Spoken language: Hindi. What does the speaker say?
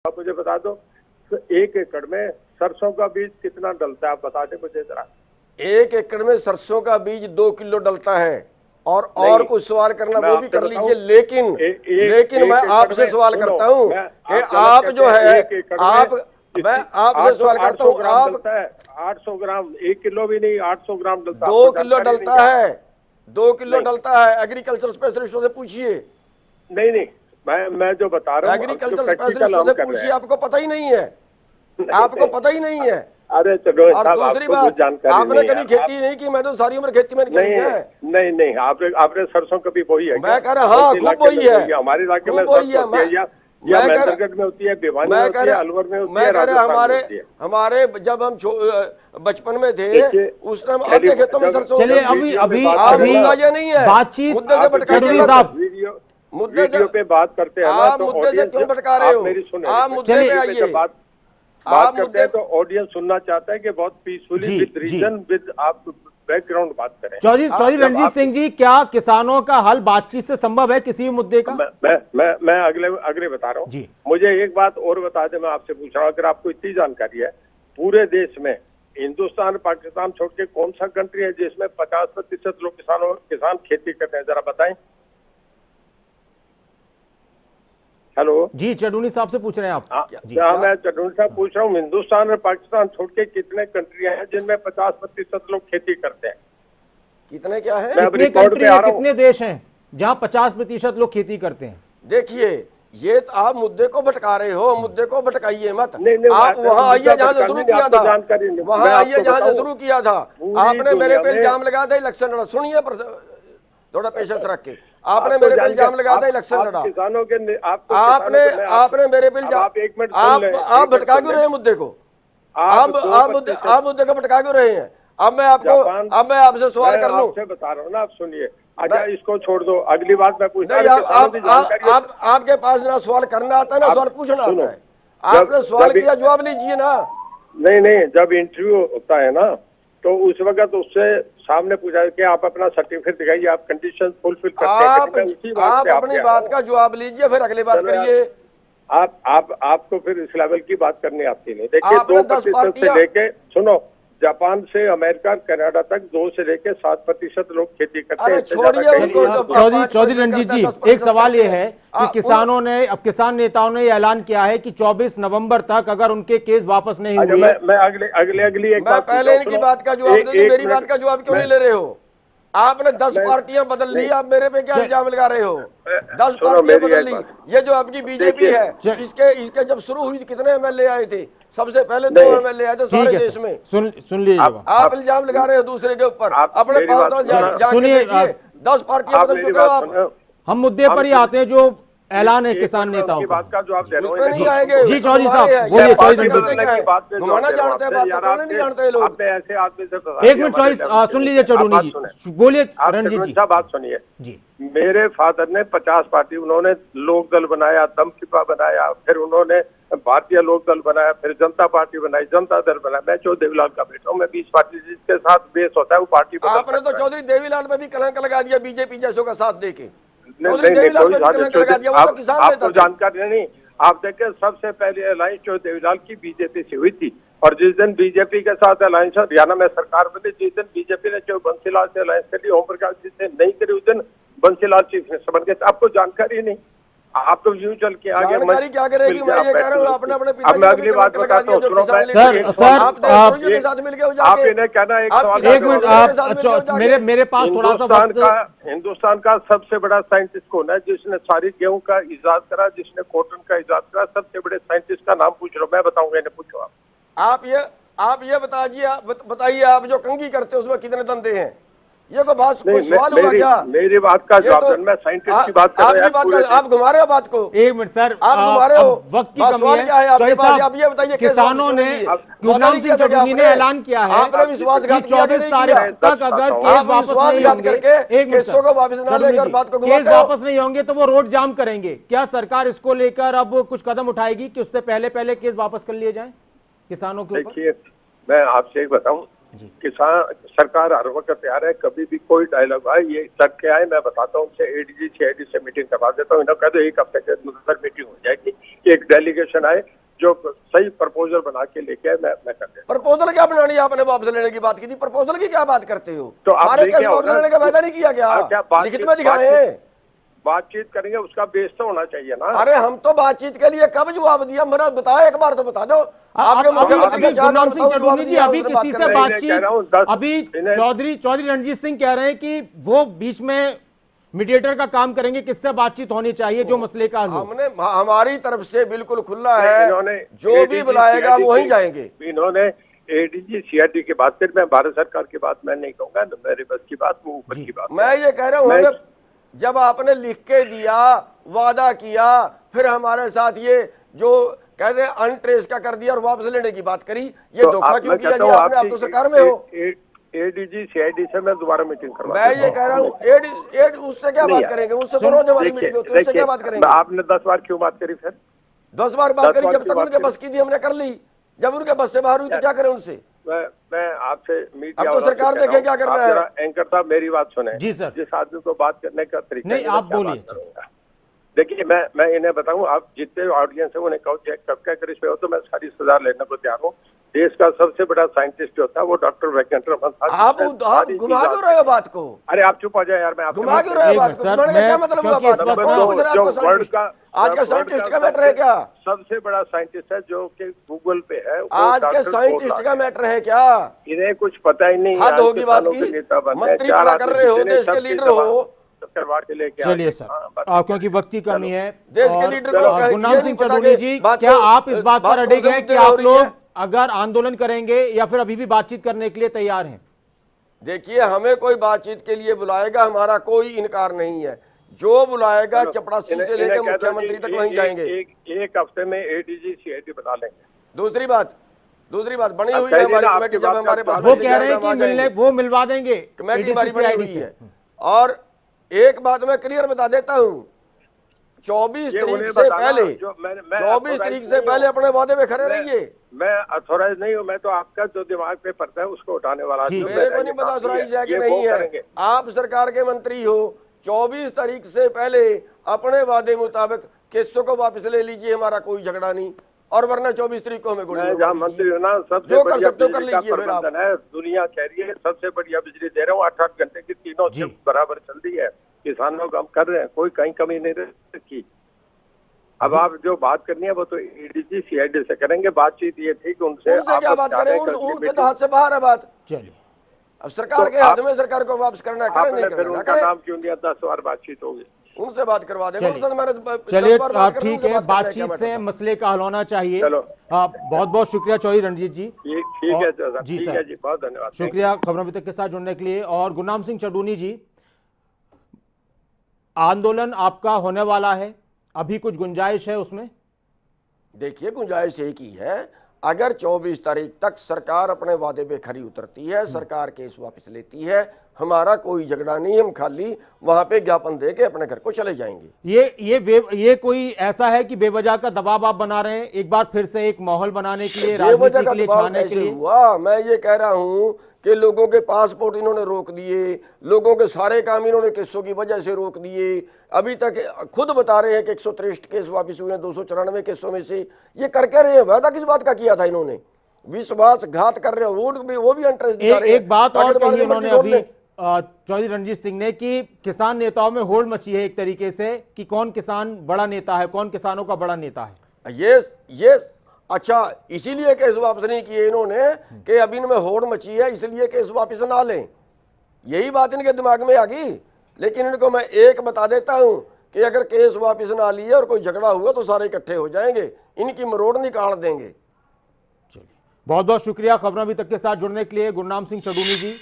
आप मुझे बता दो तो 1 एकड़ में सरसों का बीज कितना डलता है, आप बता दें मुझे जरा। 1 एकड़ में सरसों का बीज 2 किलो डलता है। और कुछ सवाल करना वो भी कर लीजिए, लेकिन मैं आपसे सवाल करता हूँ कि आप जो है, मैं आपसे सवाल करता हूँ, आप 800 ग्राम, 1 किलो भी नहीं, 800 ग्राम डलता है। 2 किलो डलता है, 2 किलो डलता है। एग्रीकल्चर स्पेशलिस्टों से पूछिए। नहीं, मैं जो बता रहा हूँ एग्रीकल्चर स्पेशलिस्टों से पूछिए, आपको पता ही नहीं है, आपको पता ही नहीं है। अरे चलो, और दूसरी बात, आपने कभी खेती नहीं की, मैं तो सारी उम्र खेती में करी है। नहीं, आपने सरसों कभी बोई है? मैं कह रहा हाँ, खूब बोई है, हमारे इलाके में बोई है। या मैदरगढ़ में होती है, भिवानी में होती है, अलवर में होती है, राजस्थान में होती है। हमारे जब हम बचपन में थे उस टाइम अपने खेतों में सरसों। चलिए अभी मुद्दा नहीं है, बातचीत मुद्दे से भटकाइए साहब, वीडियो पे बात करते हैं ना, तो मुद्दे से क्यों भटका रहे हो? मेरी सुने, आप मुद्दे पे आइए। बात करते हैं तो ऑडियंस सुनना चाहता है कि बहुत पीसफुली विद रीजन विद आप बैकग्राउंड बात करें। चौधरी रणजीत सिंह जी, क्या किसानों का हल बातचीत से संभव है किसी भी मुद्दे का? मैं अगले बता रहा हूँ। मुझे एक बात और बता दे, मैं आपसे पूछ रहा हूँ, अगर आपको इतनी जानकारी है, पूरे देश में हिंदुस्तान पाकिस्तान छोड़ के कौन सा कंट्री है जिसमें 50% लोग किसान खेती करते हैं, जरा बताएं। हेलो जी, चडूनी साहब से पूछ रहे हैं आप? मैं चडूनी साहब पूछ रहा हूँ, हिंदुस्तान और पाकिस्तान छोड़ के कितने कंट्रियां हैं जिनमें 50% लोग खेती करते हैं? कितने क्या है? कितने कंट्री है, कितने देश हैं जहां 50% लोग खेती करते हैं? देखिए, ये तो आप मुद्दे को भटका रहे हो, मुद्दे को भटकाइए मत। आप वहां आइए जहां से शुरू किया था, वहां आइए जहां से शुरू किया था। आपने मेरे पे इल्जाम लगा था इलेक्शन लड़ा। सुनिए थोड़ा पेशेंस रख के, आपने मेरे पे इल्जाम लगा था इलेक्शन लड़ा। किसानों के आपने मेरे पे आप भटका क्यों रहे हैं मुद्दे को? आप मुद्दे को भटका क्यों रहे हैं? अब मैं आपसे सवाल कर लूं, बता रहा हूँ ना, आप सुनिए। अच्छा, इसको छोड़ दो, अगली बात मैं पूछता हूं। आपके पास ना सवाल करना आता है ना सवाल पूछना आता है। आपने सवाल किया, जवाब लीजिए ना। नहीं, जब इंटरव्यू होता है ना, तो उस वक्त उससे सामने पूछा कि आप अपना सर्टिफिकेट दिखाइए, आप कंडीशन फुलफिल करते हैं। आप अपनी बात का जवाब लीजिए, फिर अगली बात करिए। आपको फिर इस लेवल की बात करनी आती नहीं। देखिए, 2% से लेके, सुनो, जापान से अमेरिका कनाडा तक 2 से लेके 7% लोग खेती करते हैं। चौधरी रणजीत जी, एक सवाल ये है कि किसान नेताओं ने ऐलान किया है कि 24 नवंबर तक अगर उनके केस वापस नहीं हुए। मैं अगली एक बात, पहले इनकी बात का जवाब दे दूं, मेरी बात का जवाब क्यों नहीं ले रहे हो? आपने 10 पार्टियां बदल ली, आप मेरे पे क्या इल्जाम लगा रहे हो? 10 पार्टियां बदल ली। ये जो आपकी बीजेपी है, इसके जब शुरू हुई कितने एमएलए आए थे? सबसे पहले 2 एमएलए आए थे सारे देश में। सुन लीजिए, आप इल्जाम लगा रहे हो दूसरे के ऊपर, अपने पास सुनिए। 10 पार्टियां बदल चुके हो आप। हम मुद्दे पर ही आते हैं, जो ऐलान है किसान नेताओं का। बात का जवाब दे रहा हूं। जी चौधरी साहब, बोलिए। चौधरी घुमाना जानते हैं, बात करना नहीं जानते लोग। ऐसे आदमी से 1 मिनट चौधरी सुन लीजिए, चडूनी जी बोलिए। रणजीत जी, बात सुनिए जी। मेरे फादर ने 50 पार्टी, उन्होंने लोक दल बनाया, दमखिपा बनाया, फिर उन्होंने भारतीय लोक दल बनाया, फिर जनता पार्टी बनाई, जनता दल बनाया। मैं चौधरी देवीलाल का बेटा हूँ, मैं 20 पार्टी जिसके साथ बेस होता है वो पार्टी। आपने तो चौधरी देवीलाल में भी कलंक लगा दिया बीजेपी जैसों का साथ देके। आपको जानकारी नहीं। आप देखें, सबसे पहले अलायंस चौधरी देवीलाल की बीजेपी से हुई थी, और जिस दिन बीजेपी के साथ अलायंस हरियाणा में सरकार बनी, जिस दिन बीजेपी ने जो बंसीलाल से अलायंस कर ली, ओम प्रकाश जी से नहीं करी, उस दिन बंसीलाल चीफ मिनिस्टर बन गए। आपको जानकारी नहीं, आप तो यूं चल के आगे जानकारी क्या करेगी? मैं ये कह रहा हूँ, अपने अपने पिता। मैं अगली बात बताता हूँ, सुनो। सर आप इन्हें कहना, एक सवाल, 1 मिनट मेरे पास थोड़ा सा। हिंदुस्तान का सबसे बड़ा साइंटिस्ट कौन है जिसने सारी गेहूं का इजाद करा, जिसने कॉटन का इजाद करा? सबसे बड़े साइंटिस्ट का नाम पूछ लो, मैं बताऊंगा, इन्हें पूछो। आप ये बताइए, आप जो कंघी करते हो उसमें कितने धंधे हैं? ये तो बात सवाल हुआ क्या? मेरी बात का जवाब, मैं साइंटिस्ट की बात कर रहा हूं। आप घुमा रहे हो बात को। 1 मिनट सर, आप घुमा रहे हो। वक्त की कमी है। क्या है आपके पास? आप ये बताइए, किसानों ने, गुरनाम सिंह चडूनी ने ऐलान किया है, आपने विश्वासघात 24 तारीख तक अगर केस वापस नहीं होंगे, केस वापस नहीं होंगे तो वो रोड जाम करेंगे। क्या सरकार इसको लेकर अब कुछ कदम उठाएगी कि उससे पहले केस वापस कर लिए जाए किसानों के ऊपर? देखिए, मैं आपसे एक बताऊं, किसान सरकार हर वक्त तैयार है, कभी भी कोई डायलॉग आए, ये तक के आए, मैं बताता हूँ उनसे, एडीजी सीआईडी से मीटिंग करवा देता हूँ, इन्हें कह दो 1 हफ्ते के अंदर मीटिंग हो जाएगी। एक डेलीगेशन आए जो सही प्रपोजल बना के लेके आए, मैं कर देता। प्रपोजल क्या बनानी, आपने वापस लेने की बात की थी, प्रपोजल की क्या बात करते हो? तो आप सारे लेके केस आओ वापस ना। लेने का वायदा नहीं किया गया, लिखित में दिखाए। बातचीत करेंगे, उसका बेस तो होना चाहिए ना। अरे हम तो बातचीत के लिए कब जवाब दिया, मेरा बताओ, एक बार तो बता दो। आपके मुख्यमंत्री का चार बार गुरनाम सिंह चौधरी जी अभी किसी से बातचीत, अभी चौधरी रणजीत सिंह कह रहे हैं कि वो बीच में मीडिएटर का काम करेंगे, किससे बातचीत होनी चाहिए जो मसले का हल हो। हमने, हमारी तरफ से बिल्कुल खुला है, जो भी बुलाएगा वहीं जाएंगे। इन्होंने एडीजी सीआईडी की बात कर, मैं भारत सरकार की बात मैं नहीं कहूंगा, मेरे बस की बात, वो ऊपर की बात। मैं ये कह रहा हूँ, जब आपने लिख के दिया, वादा किया, फिर हमारे साथ ये जो कहते हैं अनट्रेस का कर दिया और वापस लेने की बात करी, ये धोखा क्यों किया जी आपने? आप तो सरकार में हो। एडीजी सीआईडी से मैं दोबारा मीटिंग करवा, मैं ये कह रहा हूँ, उससे क्या बात करेंगे? उससे तो रोज हमारी मीटिंग होती है, उससे क्या बात करेंगे? आपने 10 बार क्यों बात करी? फिर 10 बार बात करी, जब तक उनके बस की थी हमने कर ली, जब उनके बस से बाहर हुई तो क्या करें उनसे? मैं आपसे मीडिया, अब तो सरकार देखे क्या कर रहा है। एंकर साहब मेरी बात सुने जी सर। जिस आदमी को बात करने का तरीका नहीं, आप बोलिए। देखिए, मैं इन्हें बताऊं, आप जितने ऑडियंस है उन्हें कहो कब क्या करिश पे हो, तो मैं सारी सजा लेने को तैयार हूँ। देश का सबसे बड़ा साइंटिस्ट होता है वो डॉक्टर वैज्ञानिक रमन था। आप घुमा क्यों रहे हो बात को? अरे आप चुप हो जाए यार, मैं घुमा क्यों रहे हो बात को? क्या मतलब हुआ बात? आज का साइंटिस्ट का मैटर है क्या? सबसे बड़ा साइंटिस्ट है जो कि गूगल पे है, आज के साइंटिस्ट का मैटर है क्या? इन्हें कुछ पता ही नहीं। हद होगी बात की, मंत्री बड़ा कर रहे हो, देश के लीडर हो। चलिए सर, क्योंकि वक्त की कमी है, देश के लीडर को गुरनाम सिंह चौधरी जी, क्या आप इस बात पर अड़े हैं कि आप लोग अगर आंदोलन करेंगे या फिर अभी भी बातचीत करने के लिए तैयार हैं? देखिए, हमें कोई बातचीत के लिए बुलाएगा, हमारा कोई इनकार नहीं है। जो बुलाएगा चपरासी से लेकर मुख्यमंत्री तक वहीं जाएंगे। एक हफ्ते में एडीजी सीआईडी बना लेंगे। दूसरी बात बनी हुई है हमारी कमेटी, जब हमारे पास वो कह रहे हैं कि वो मिलवा देंगे, कमेटी हमारी बनी हुई है। और एक बात मैं क्लियर बता देता हूँ, 24 तारीख से पहले 24 तारीख से पहले अपने वादे में खड़े रहिए। मैं अथोराइज नहीं हूँ, मैं तो आपका जो दिमाग पे पड़ता है उसको उठाने वाला। मेरे को नहीं पता अथोराइज है कि नहीं है, आप सरकार के मंत्री हो। 24 तारीख से पहले अपने वादे मुताबिक केसों को वापस ले लीजिए, हमारा कोई झगड़ा नहीं, और वरना 24 तारीख को हमें जहाँ मंत्री हो ना, सबसे बढ़िया बिजली का प्रबंधन है, दुनिया कह रही है सबसे बढ़िया बिजली दे रहा हूँ, 8-8 घंटे की तीनों शिफ्ट बराबर चल रही है, किसानों का हम कर रहे हैं, कोई कहीं कमी नहीं रखी। अब आप जो बात करनी है वो तो एडीजी सीआईडी से करेंगे। बातचीत ये थी कि उनसे क्या बात करें, उनके तो हाथ से बाहर है बात। चलिए, अब सरकार के हाथ में, सरकार को वापस करना है, नहीं फिर उनका नाम क्यों लिया? 10 बार बातचीत होगी, उनसे बात करवा देंगे। चलिए ठीक है, बातचीत से मसले का हल होना चाहिए। बहुत बहुत शुक्रिया चौधरी रणजीत जी। ठीक है जी सर, बहुत धन्यवाद, शुक्रिया खबरों तक के साथ जुड़ने के लिए। और गुरनाम सिंह चौधरी जी, आंदोलन आपका होने वाला है, अभी कुछ गुंजाइश है उसमें? देखिए, गुंजाइश एक ही है, अगर 24 तारीख तक सरकार अपने वादे पे खरी उतरती है, सरकार केस वापस लेती है, हमारा कोई झगड़ा नहीं, हम खाली वहां पे ज्ञापन दे के अपने घर को चले जाएंगे। ये कोई ऐसा है कि बेवजह का दबाव आप बना रहे हैं, एक बार फिर से एक माहौल बनाने के लिए, राजनीति के लिए, छाने के लिए? हुआ, मैं ये कह रहा हूं कि लोगों के पासपोर्ट इन्होंने रोक दिए, लोगों के सारे काम इन्होंने केसों की वजह से रोक दिए। अभी तक खुद बता रहे हैं कि 163 केस वापस हुए हैं 294 केसों में से। ये कर क्या रहे हैं? वादा किस बात का किया था इन्होंने? विश्वासघात कर रहे हैं, वो भी इंटरेस्ट दिखा रहे हैं। एक बात और कही इन्होंने अभी चौधरी रणजीत सिंह ने कि किसान नेताओं में होड़ मची है एक तरीके से, कि कौन किसान बड़ा नेता है, कौन किसानों का बड़ा नेता है। ये अच्छा, इसीलिए केस वापस नहीं किए इन्होंने कि अब इनमें होड़ मची है, इसलिए केस वापस ना लें, यही बात इनके दिमाग में आ गई। लेकिन इनको मैं एक बता देता हूं कि अगर केस वापस ना लिए और कोई झगड़ा हुआ तो सारे इकट्ठे हो जाएंगे, इनकी मरोड़ निकाल देंगे। चलिए, बहुत बहुत शुक्रिया खबरों अभी तक के साथ जुड़ने के लिए गुरनाम सिंह चौधरी जी।